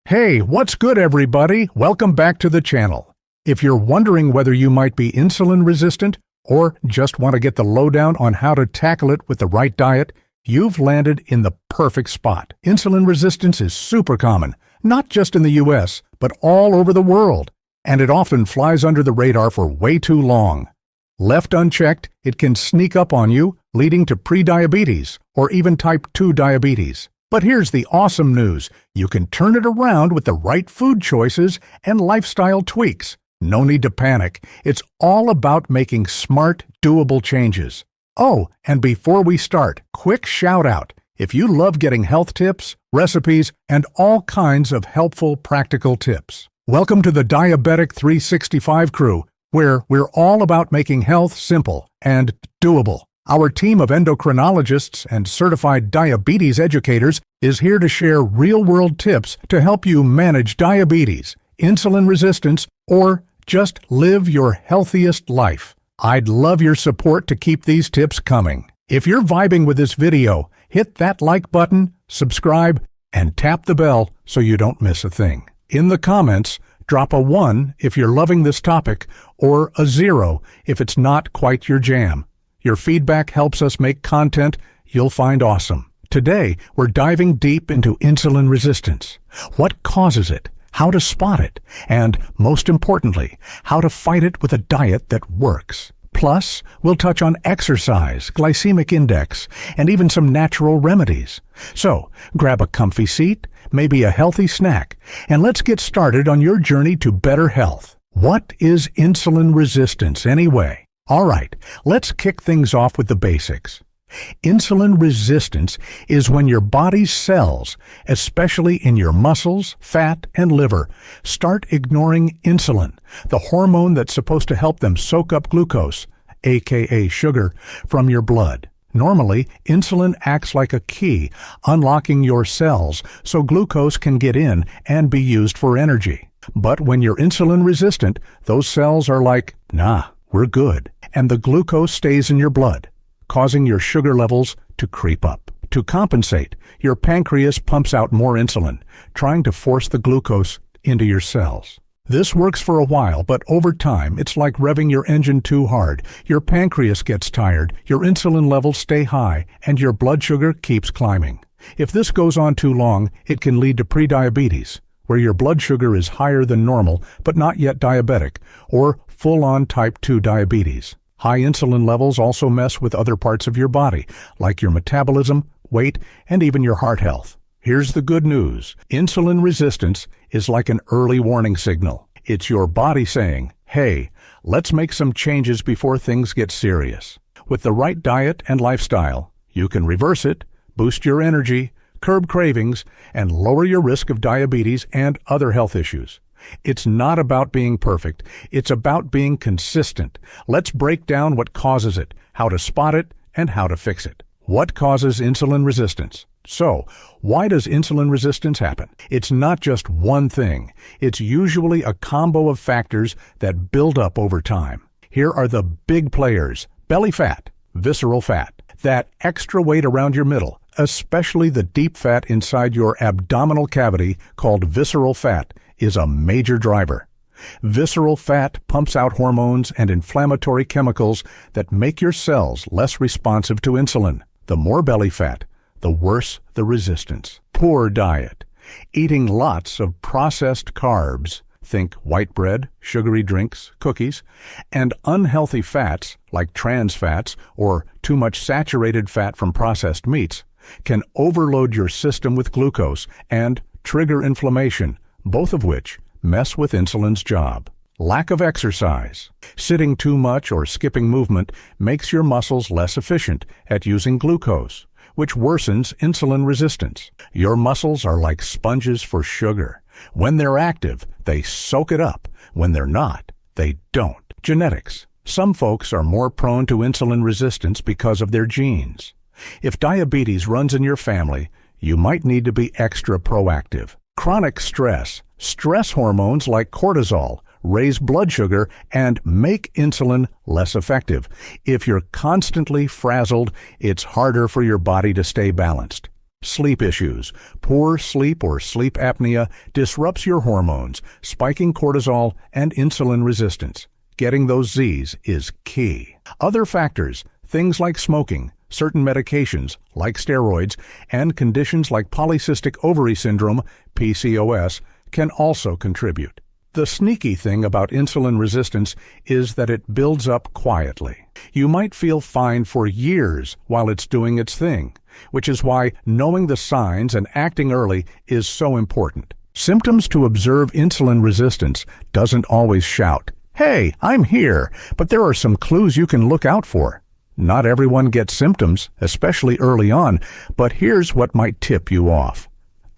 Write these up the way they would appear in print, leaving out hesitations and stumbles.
Hey, what's good everybody? Welcome back to the channel. If you're wondering whether you might be insulin resistant or just want to get the lowdown on how to tackle it with the right diet, you've landed in the perfect spot. Insulin resistance is super common, not just in the US, but all over the world, and it often flies under the radar for way too long. Left unchecked, it can sneak up on you, leading to prediabetes or even type 2 diabetes. But here's the awesome news. You can turn it around with the right food choices and lifestyle tweaks. No need to panic. It's all about making smart, doable changes. Oh, and before we start, quick shout out. If you love getting health tips, recipes, and all kinds of helpful, practical tips, welcome to the Diabetic 365 crew, where we're all about making health simple and doable. Our team of endocrinologists and certified diabetes educators is here to share real-world tips to help you manage diabetes, insulin resistance, or just live your healthiest life. I'd love your support to keep these tips coming. If you're vibing with this video, hit that like button, subscribe, and tap the bell so you don't miss a thing. In the comments, drop a 1 if you're loving this topic, or a 0 if it's not quite your jam. Your feedback helps us make content you'll find awesome. Today, we're diving deep into insulin resistance. What causes it, how to spot it, and, most importantly, how to fight it with a diet that works. Plus, we'll touch on exercise, glycemic index, and even some natural remedies. So, grab a comfy seat, maybe a healthy snack, and let's get started on your journey to better health. What is insulin resistance anyway? All right, let's kick things off with the basics. Insulin resistance is when your body's cells, especially in your muscles, fat, and liver, start ignoring insulin, the hormone that's supposed to help them soak up glucose, aka sugar, from your blood. Normally, insulin acts like a key, unlocking your cells so glucose can get in and be used for energy. But when you're insulin resistant, those cells are like, nah, we're good, and the glucose stays in your blood, causing your sugar levels to creep up. To compensate, your pancreas pumps out more insulin, trying to force the glucose into your cells. This works for a while, but over time, it's like revving your engine too hard. Your pancreas gets tired, your insulin levels stay high, and your blood sugar keeps climbing. If this goes on too long, it can lead to prediabetes, where your blood sugar is higher than normal, but not yet diabetic, or full-on type 2 diabetes. High insulin levels also mess with other parts of your body, like your metabolism, weight, and even your heart health. Here's the good news. Insulin resistance is like an early warning signal. It's your body saying, hey, let's make some changes before things get serious. With the right diet and lifestyle, you can reverse it, boost your energy, curb cravings, and lower your risk of diabetes and other health issues. It's not about being perfect. It's about being consistent. Let's break down what causes it, how to spot it, and how to fix it. What causes insulin resistance? So, why does insulin resistance happen? It's not just one thing. It's usually a combo of factors that build up over time. Here are the big players: belly fat, visceral fat, that extra weight around your middle, especially the deep fat inside your abdominal cavity called visceral fat, is a major driver. Visceral fat pumps out hormones and inflammatory chemicals that make your cells less responsive to insulin. The more belly fat, the worse the resistance. Poor diet. Eating lots of processed carbs, think white bread, sugary drinks, cookies, and unhealthy fats like trans fats or too much saturated fat from processed meats can overload your system with glucose and trigger inflammation, both of which mess with insulin's job. Lack of exercise. Sitting too much or skipping movement makes your muscles less efficient at using glucose, which worsens insulin resistance. Your muscles are like sponges for sugar. When they're active, they soak it up. When they're not, they don't. Genetics. Some folks are more prone to insulin resistance because of their genes. If diabetes runs in your family, you might need to be extra proactive. Chronic stress. Stress hormones like cortisol raise blood sugar and make insulin less effective. If you're constantly frazzled, it's harder for your body to stay balanced. Sleep issues. Poor sleep or sleep apnea disrupts your hormones, spiking cortisol and insulin resistance. Getting those Z's is key. Other factors, things like smoking, certain medications like steroids, and conditions like polycystic ovary syndrome, PCOS, can also contribute. The sneaky thing about insulin resistance is that it builds up quietly. You might feel fine for years while it's doing its thing, which is why knowing the signs and acting early is so important. Symptoms to observe insulin resistance doesn't always shout, "Hey, I'm here," but there are some clues you can look out for. Not everyone gets symptoms, especially early on, but here's what might tip you off.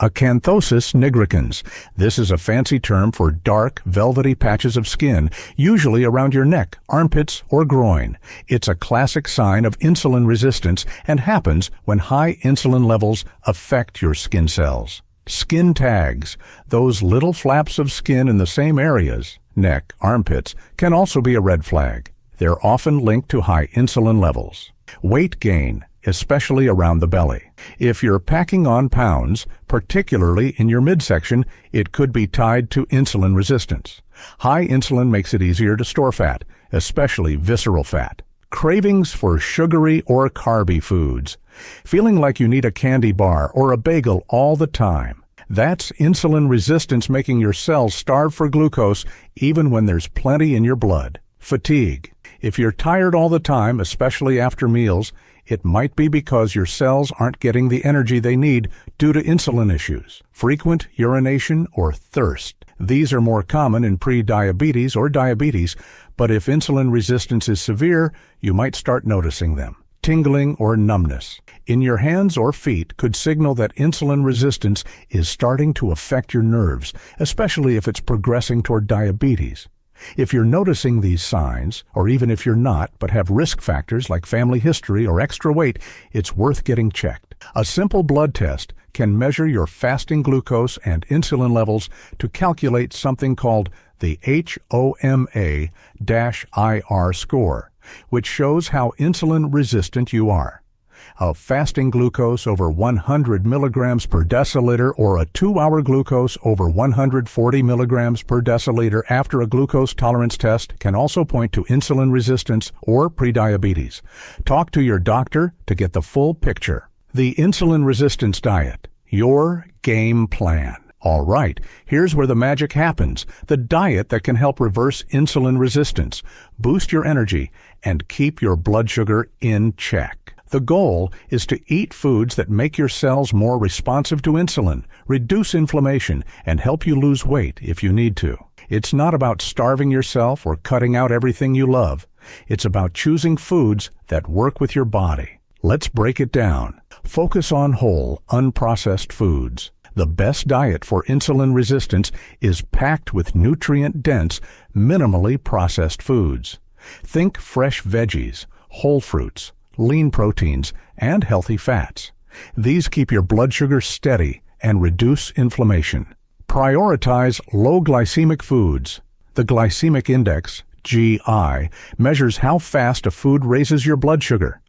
Acanthosis nigricans. This is a fancy term for dark, velvety patches of skin, usually around your neck, armpits, or groin. It's a classic sign of insulin resistance and happens when high insulin levels affect your skin cells. Skin tags. Those little flaps of skin in the same areas, neck, armpits, can also be a red flag. They're often linked to high insulin levels. Weight gain, especially around the belly. If you're packing on pounds, particularly in your midsection, it could be tied to insulin resistance. High insulin makes it easier to store fat, especially visceral fat. Cravings for sugary or carby foods. Feeling like you need a candy bar or a bagel all the time. That's insulin resistance making your cells starve for glucose even when there's plenty in your blood. Fatigue. If you're tired all the time, especially after meals, it might be because your cells aren't getting the energy they need due to insulin issues. Frequent urination or thirst. These are more common in pre-diabetes or diabetes, but if insulin resistance is severe, you might start noticing them. Tingling or numbness in your hands or feet could signal that insulin resistance is starting to affect your nerves, especially if it's progressing toward diabetes. If you're noticing these signs, or even if you're not, but have risk factors like family history or extra weight, it's worth getting checked. A simple blood test can measure your fasting glucose and insulin levels to calculate something called the HOMA-IR score, which shows how insulin resistant you are. A fasting glucose over 100 milligrams per deciliter or a 2-hour glucose over 140 milligrams per deciliter after a glucose tolerance test can also point to insulin resistance or prediabetes. Talk to your doctor to get the full picture. The insulin resistance diet, your game plan. All right, here's where the magic happens. The diet that can help reverse insulin resistance, boost your energy, and keep your blood sugar in check. The goal is to eat foods that make your cells more responsive to insulin, reduce inflammation, and help you lose weight if you need to. It's not about starving yourself or cutting out everything you love. It's about choosing foods that work with your body. Let's break it down. Focus on whole, unprocessed foods. The best diet for insulin resistance is packed with nutrient-dense, minimally processed foods. Think fresh veggies, whole fruits, lean proteins, and healthy fats. These keep your blood sugar steady and reduce inflammation. Prioritize low glycemic foods. The glycemic index, GI, measures how fast a food raises your blood sugar.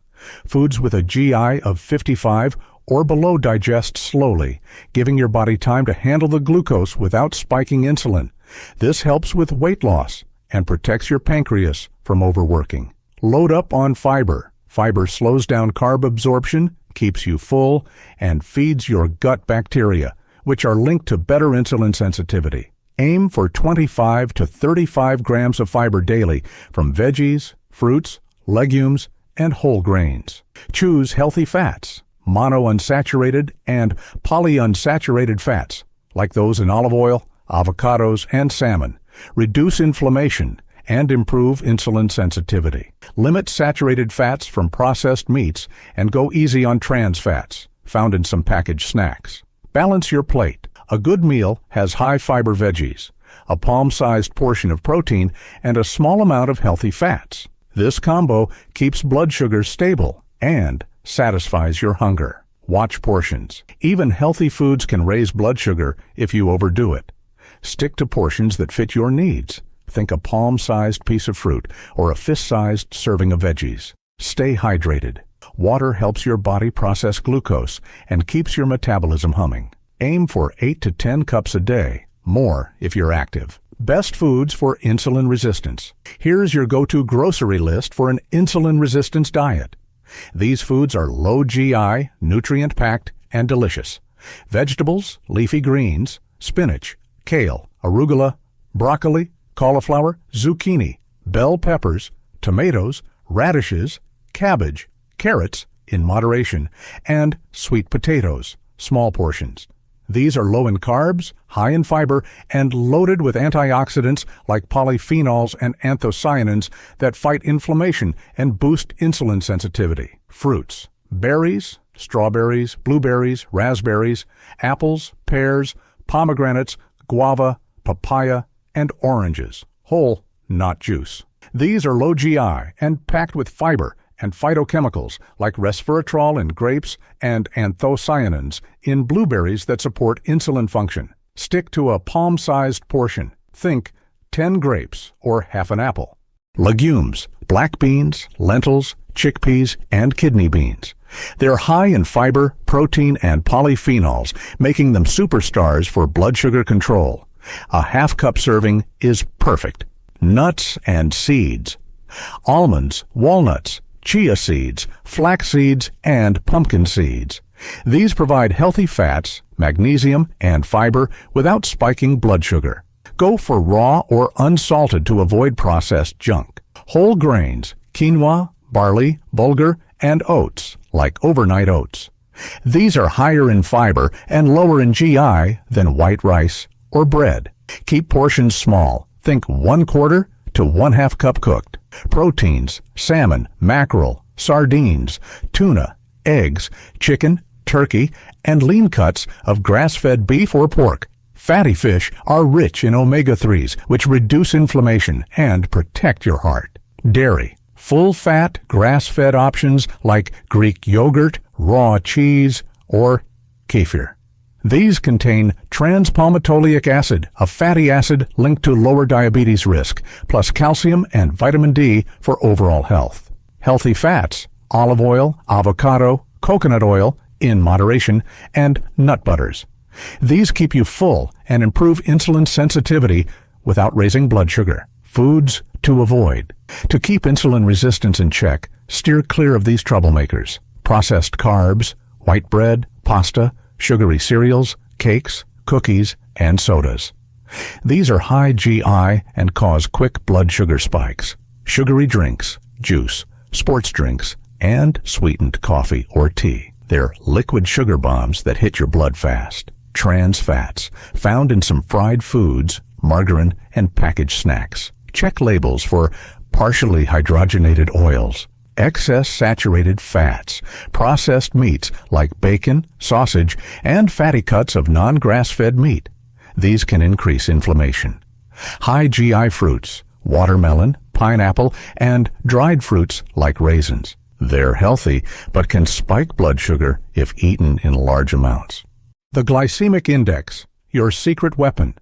Foods with a GI of 55 or below digest slowly, giving your body time to handle the glucose without spiking insulin. This helps with weight loss and protects your pancreas from overworking. Load up on fiber. Fiber slows down carb absorption, keeps you full, and feeds your gut bacteria, which are linked to better insulin sensitivity. Aim for 25 to 35 grams of fiber daily from veggies, fruits, legumes, and whole grains. Choose healthy fats, monounsaturated and polyunsaturated fats, like those in olive oil, avocados, and salmon. Reduce inflammation and improve insulin sensitivity. Limit saturated fats from processed meats and go easy on trans fats, found in some packaged snacks. Balance your plate. A good meal has high-fiber veggies, a palm-sized portion of protein, and a small amount of healthy fats. This combo keeps blood sugar stable and satisfies your hunger. Watch portions. Even healthy foods can raise blood sugar if you overdo it. Stick to portions that fit your needs. Think a palm-sized piece of fruit or a fist-sized serving of veggies. Stay hydrated. Water helps your body process glucose and keeps your metabolism humming. Aim for 8 to 10 cups a day, more if you're active. Best foods for insulin resistance. Here's your go-to grocery list for an insulin resistance diet. These foods are low GI, nutrient-packed, and delicious. Vegetables, leafy greens, spinach, kale, arugula, broccoli, cauliflower, zucchini, bell peppers, tomatoes, radishes, cabbage, carrots in moderation, and sweet potatoes, small portions. These are low in carbs, high in fiber, and loaded with antioxidants like polyphenols and anthocyanins that fight inflammation and boost insulin sensitivity. Fruits, berries, strawberries, blueberries, raspberries, apples, pears, pomegranates, guava, papaya, and oranges. Whole, not juice. These are low GI and packed with fiber and phytochemicals like resveratrol in grapes and anthocyanins in blueberries that support insulin function. Stick to a palm-sized portion. Think 10 grapes or half an apple. Legumes, black beans, lentils, chickpeas, and kidney beans. They're high in fiber, protein, and polyphenols, making them superstars for blood sugar control. A half-cup serving is perfect. Nuts and seeds. Almonds, walnuts, chia seeds, flax seeds, and pumpkin seeds. These provide healthy fats, magnesium, and fiber without spiking blood sugar. Go for raw or unsalted to avoid processed junk. Whole grains, quinoa, barley, bulgur, and oats, like overnight oats. These are higher in fiber and lower in GI than white rice or bread. Keep portions small. Think 1/4 to 1/2 cup cooked. Proteins, salmon, mackerel, sardines, tuna, eggs, chicken, turkey, and lean cuts of grass-fed beef or pork. Fatty fish are rich in omega-3s, which reduce inflammation and protect your heart. Dairy, full-fat, grass-fed options like Greek yogurt, raw cheese, or kefir. These contain trans-palmitoleic acid, a fatty acid linked to lower diabetes risk, plus calcium and vitamin D for overall health. Healthy fats, olive oil, avocado, coconut oil, in moderation, and nut butters. These keep you full and improve insulin sensitivity without raising blood sugar. Foods to avoid. To keep insulin resistance in check, steer clear of these troublemakers. Processed carbs, white bread, pasta, sugary cereals, cakes, cookies, and sodas. These are high GI and cause quick blood sugar spikes. Sugary drinks, juice, sports drinks, and sweetened coffee or tea. They're liquid sugar bombs that hit your blood fast. Trans fats, found in some fried foods, margarine, and packaged snacks. Check labels for partially hydrogenated oils. Excess saturated fats, processed meats like bacon, sausage, and fatty cuts of non-grass-fed meat. These can increase inflammation. High GI fruits, watermelon, pineapple, and dried fruits like raisins. They're healthy, but can spike blood sugar if eaten in large amounts. The glycemic index, your secret weapon.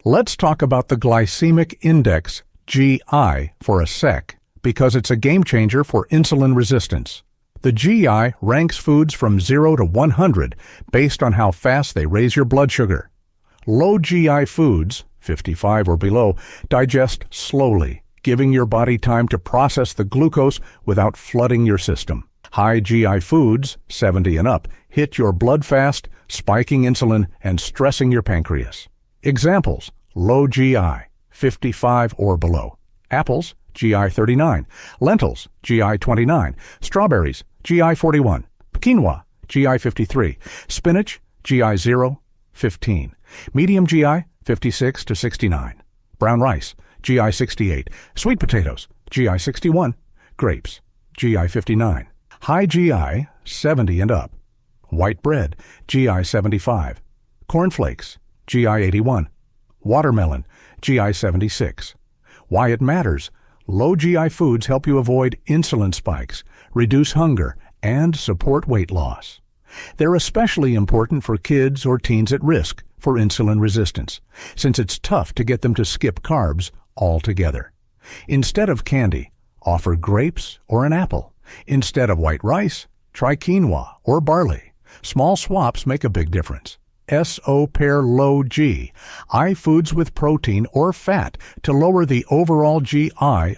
Let's talk about the glycemic index, GI, for a sec, because it's a game changer for insulin resistance. The GI ranks foods from 0 to 100 based on how fast they raise your blood sugar. Low GI foods, 55 or below, digest slowly, giving your body time to process the glucose without flooding your system. High GI foods, 70 and up, hit your blood fast, spiking insulin and stressing your pancreas. Examples: low GI, 55 or below. Apples, GI 39. Lentils, GI 29. Strawberries, GI 41. Quinoa, GI 53. Spinach, GI 0, 15. Medium GI, 56 to 69. Brown rice, GI 68. Sweet potatoes, GI 61. Grapes, GI 59. High GI, 70 and up. White bread, GI 75. Cornflakes, GI 81. Watermelon, GI 76. Why it matters: low GI foods help you avoid insulin spikes, reduce hunger, and support weight loss. They're especially important for kids or teens at risk for insulin resistance, since it's tough to get them to skip carbs altogether. Instead of candy, offer grapes or an apple. Instead of white rice, Try quinoa or barley. Small swaps make a big difference. SO pair low G, I foods with protein or fat to lower the overall GI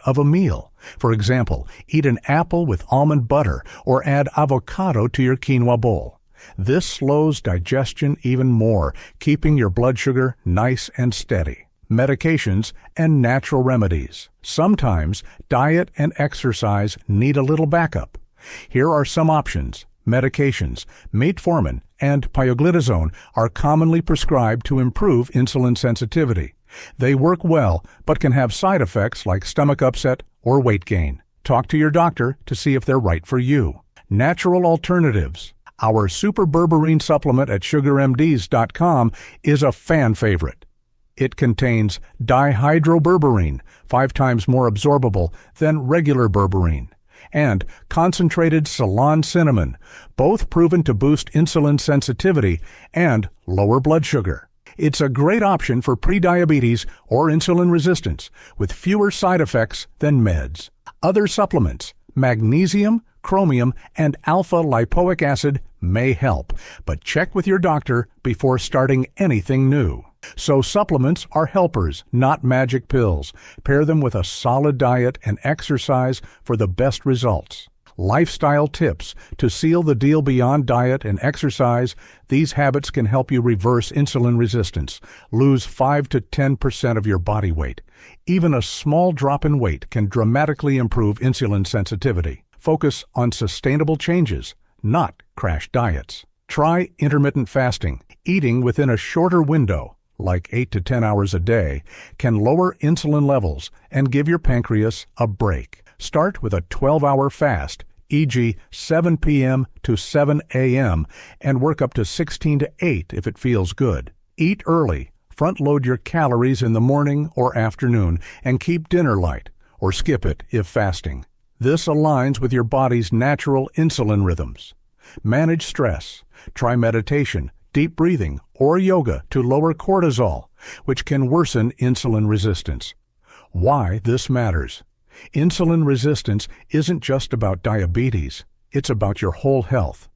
of a meal. For example, eat an apple with almond butter or add avocado to your quinoa bowl. This slows digestion even more, keeping your blood sugar nice and steady. Medications and natural remedies. Sometimes diet and exercise need a little backup. Here are some options. Medications, metformin, and pioglitazone are commonly prescribed to improve insulin sensitivity. They work well, but can have side effects like stomach upset or weight gain. Talk to your doctor to see if they're right for you. Natural alternatives. Our Super Berberine supplement at sugarmds.com is a fan favorite. It contains dihydroberberine, 5 times more absorbable than regular berberine, and concentrated Ceylon cinnamon, both proven to boost insulin sensitivity and lower blood sugar. It's a great option for prediabetes or insulin resistance, with fewer side effects than meds. Other supplements, magnesium, chromium, and alpha-lipoic acid may help, but check with your doctor before starting anything new. So supplements are helpers, not magic pills. Pair them with a solid diet and exercise for the best results. Lifestyle tips to seal the deal beyond diet and exercise. These habits can help you reverse insulin resistance, lose 5 to 10% of your body weight. Even a small drop in weight can dramatically improve insulin sensitivity. Focus on sustainable changes, not crash diets. Try intermittent fasting. Eating within a shorter window, like 8 to 10 hours a day, can lower insulin levels and give your pancreas a break. Start with a 12-hour fast, e.g. 7 p.m. to 7 a.m., and work up to 16 to 8 if it feels good. Eat early. Front-load your calories in the morning or afternoon, and keep dinner light, or skip it if fasting. This aligns with your body's natural insulin rhythms. Manage stress. Try meditation, deep breathing, or yoga to lower cortisol, which can worsen insulin resistance. Why this matters. Insulin resistance isn't just about diabetes, it's about your whole health.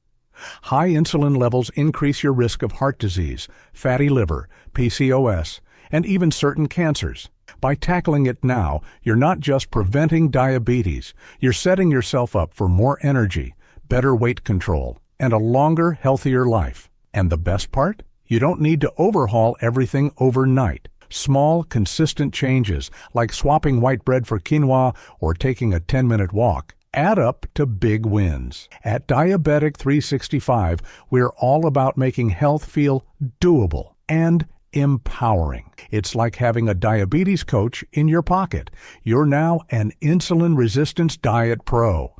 High insulin levels increase your risk of heart disease, fatty liver, PCOS, and even certain cancers. By tackling it now, you're not just preventing diabetes, you're setting yourself up for more energy, better weight control, and a longer, healthier life. And the best part? You don't need to overhaul everything overnight. Small, consistent changes, like swapping white bread for quinoa or taking a 10-minute walk, add up to big wins. At Diabetic 365, we're all about making health feel doable and empowering. It's like having a diabetes coach in your pocket. You're now an insulin resistance diet pro.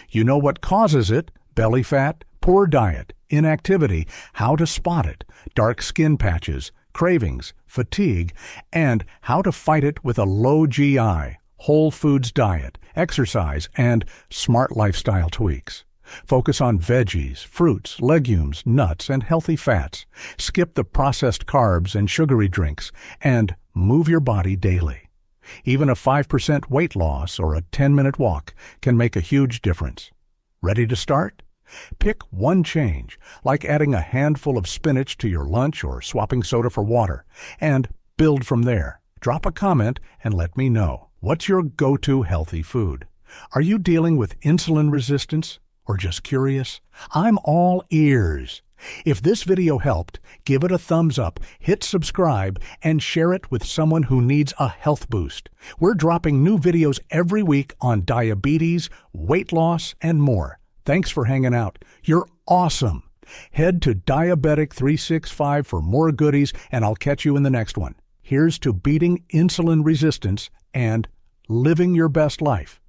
You know what causes it: belly fat, poor diet, inactivity, how to spot it, dark skin patches, cravings, fatigue, and how to fight it with a low GI, whole foods diet, exercise, and smart lifestyle tweaks. Focus on veggies, fruits, legumes, nuts, and healthy fats. Skip the processed carbs and sugary drinks, and move your body daily. Even a 5% weight loss or a 10-minute walk can make a huge difference. Ready to start? Pick one change, like adding a handful of spinach to your lunch or swapping soda for water, and build from there. Drop a comment and let me know. What's your go-to healthy food? Are you dealing with insulin resistance or just curious? I'm all ears. If this video helped, give it a thumbs up, hit subscribe, and share it with someone who needs a health boost. We're dropping new videos every week on diabetes, weight loss, and more. Thanks for hanging out. You're awesome. Head to Diabetic 365 for more goodies, and I'll catch you in the next one. Here's to beating insulin resistance and living your best life.